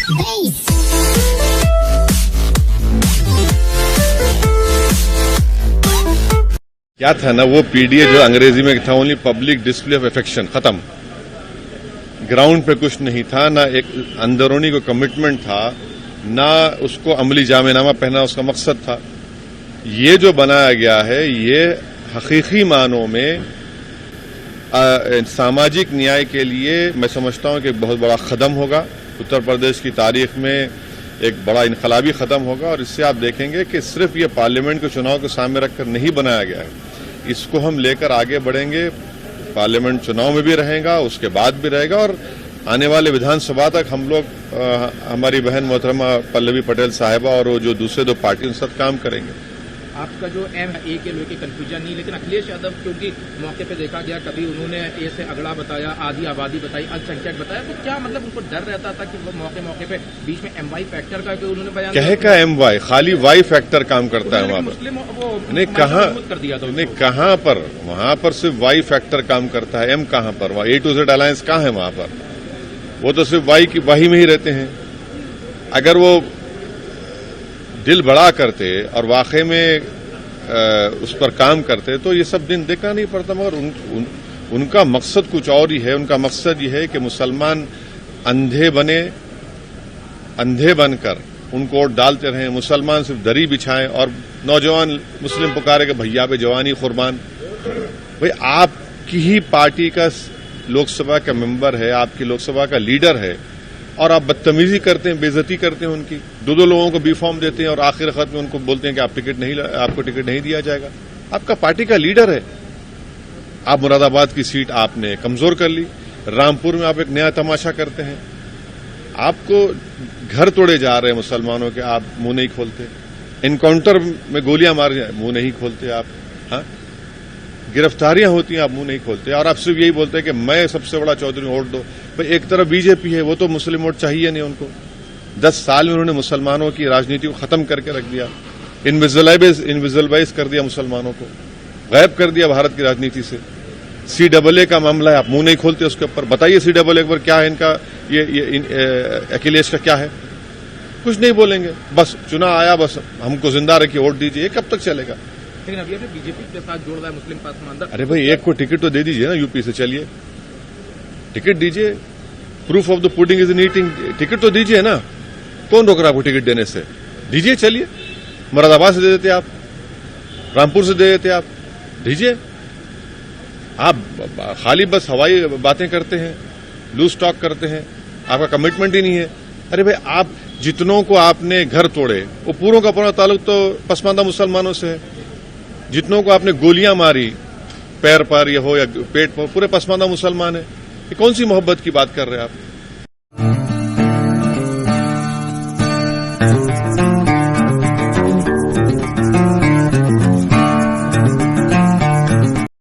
क्या था ना, वो पीडीए जो अंग्रेजी में था, only public display of affection, खत्म। ग्राउंड पे कुछ नहीं था, ना एक अंदरूनी को कमिटमेंट था, ना उसको अमली जामेनामा पहना उसका मकसद था। ये जो बनाया गया है, ये हकीकी मानों में सामाजिक न्याय के लिए मैं समझता हूं कि बहुत बड़ा कदम होगा। उत्तर प्रदेश की तारीख में एक बड़ा इनकलाबी कदम होगा। और इससे आप देखेंगे कि सिर्फ ये पार्लियामेंट के चुनाव को सामने रखकर नहीं बनाया गया है, इसको हम लेकर आगे बढ़ेंगे। पार्लियामेंट चुनाव में भी रहेगा, उसके बाद भी रहेगा, और आने वाले विधानसभा तक हम लोग हमारी बहन मोहतरमा पल्लवी पटेल साहिबा और वो जो दूसरे दो पार्टियों के साथ काम करेंगे। आपका जो एम ए के लेके कंफ्यूजन नहीं, लेकिन अखिलेश यादव क्योंकि मौके पे देखा गया, कभी उन्होंने ए से अगड़ा बताया, आधी आबादी बताई, अल्पसंख्यक बताया, तो क्या मतलब उनको डर रहता था कि वो मौके पे बीच में एम वाई फैक्टर का उन्होंने बयान कहे का एम वाई, खाली वाई फैक्टर काम करता है वहां पर। नहीं कहा कर दिया था, नहीं कहां पर, वहां पर सिर्फ वाई फैक्टर काम करता है, एम कहां पर, वहां ए टू जेड अलायंस कहां है वहां पर? वो तो सिर्फ वाई की वाही में ही रहते हैं। अगर वो दिल बड़ा करते और वाकई में उस पर काम करते तो ये सब दिन देखना नहीं पड़ता। मगर उनका मकसद कुछ और ही है। उनका मकसद ये है कि मुसलमान अंधे बनकर उनको वोट डालते रहें, मुसलमान सिर्फ दरी बिछाएं और नौजवान मुस्लिम पुकारे कि भैया पे जवानी कुर्बान। भाई आपकी ही पार्टी का लोकसभा का मेंबर है, आपकी लोकसभा का लीडर है, और आप बदतमीजी करते हैं, बेइज्जती करते हैं उनकी। दो लोगों को बी फॉर्म देते हैं और आखिर खत में उनको बोलते हैं कि आपको टिकट नहीं दिया जाएगा। आपका पार्टी का लीडर है। आप मुरादाबाद की सीट आपने कमजोर कर ली, रामपुर में आप एक नया तमाशा करते हैं। आपको घर तोड़े जा रहे हैं मुसलमानों के, आप मुंह नहीं खोलते। इनकाउंटर में गोलियां मार जाए, मुंह नहीं खोलते आप। हाँ, गिरफ्तारियां होती हैं, आप मुंह नहीं खोलते, और आप सिर्फ यही बोलते हैं कि मैं सबसे बड़ा चौधरी वोट दो। भाई एक तरफ बीजेपी है, वो तो मुस्लिम वोट चाहिए नहीं उनको। 10 साल में उन्होंने मुसलमानों की राजनीति को खत्म करके रख दिया, इनविजिलाइज कर दिया, मुसलमानों को गायब कर दिया भारत की राजनीति से। CAA का मामला है, आप मुंह नहीं खोलते उसके ऊपर। बताइए CAA पर क्या है इनका, ये अखिलेश का क्या है? कुछ नहीं बोलेंगे। बस चुनाव आया, बस हमको जिंदा रखिए, वोट दीजिए। ये कब तक चलेगा? लेकिन अभी बीजेपी के साथ जोड़ रहा है मुस्लिम पासवान। अरे भाई एक को टिकट तो दे दीजिए ना, यूपी से चलिए, टिकट दीजिए। Proof of the pudding is in eating. Ticket तो दीजिए ना, कौन रोक रहा है आपको टिकट देने से? दीजिए, चलिए। मुरादाबाद से दे देते आप, रामपुर से दे देते आप, दीजिए। आप खाली बस हवाई बातें करते हैं, लूज टॉक करते हैं, आपका कमिटमेंट ही नहीं है। अरे भाई आप जितनों को आपने घर तोड़े, वो पूरों का पूरा ताल्लुक तो पसमानदा मुसलमानों से है। जितनों को आपने गोलियां मारी, पैर पर या हो या पेट पर, पूरे पसमानदा मुसलमान है। ये कौन सी मोहब्बत की बात कर रहे हैं आप?